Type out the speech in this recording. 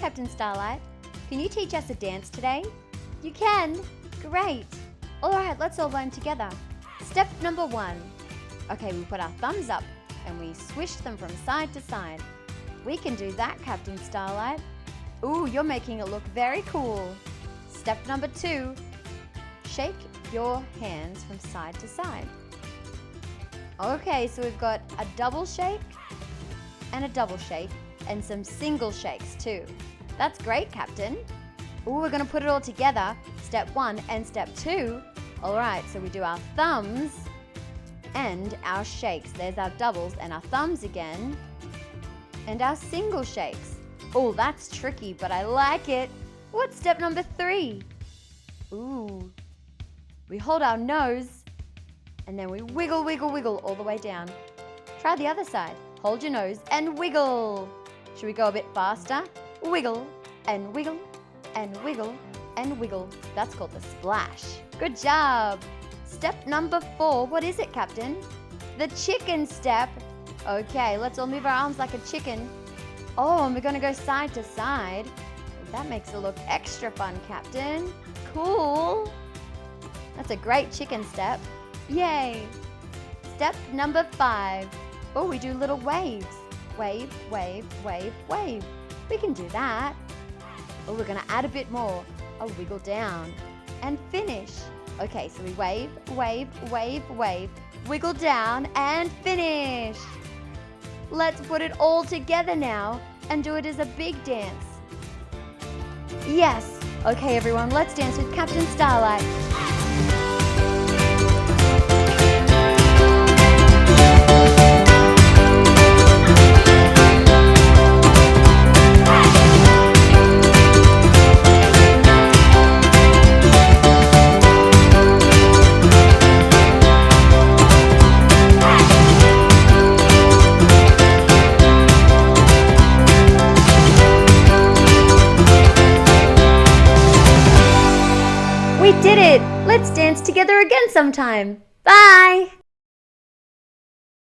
Captain Starlight. Can you teach us a dance today? You can? Great. Alright, let's all learn together. Step number 1. Okay, we put our thumbs up and we swish them from side to side. We can do that, Captain Starlight. Ooh, you're making it look very cool. Step number 2. Shake your hands from side to side. Okay, so we've got a double shake and a double shake and some single shakes too. That's great, Captain. Ooh, we're gonna put it all together. Step 1 and step 2. All right, so we do our thumbs and our shakes. There's our doubles and our thumbs again. And our single shakes. Oh, that's tricky, but I like it. What's step number 3? Ooh. We hold our nose and then we wiggle, wiggle, wiggle all the way down. Try the other side. Hold your nose and wiggle. Should we go a bit faster? Wiggle and wiggle and wiggle and wiggle. That's called the splash. Good job. Step number 4. What is it, Captain? The chicken step. Okay, let's all move our arms like a chicken. Oh, and we're going to go side to side. That makes it look extra fun, Captain. Cool. That's a great chicken step. Yay. Step number 5. Oh, we do little waves. Wave, wave, wave, wave. We can do that. Oh, we're going to add a bit more. A wiggle down and finish. Okay, so we wave, wave, wave, wave, wiggle down and finish. Let's put it all together now and do it as a big dance. Yes. Okay, everyone, let's dance with Captain Starlight. We did it! Let's dance together again sometime. Bye!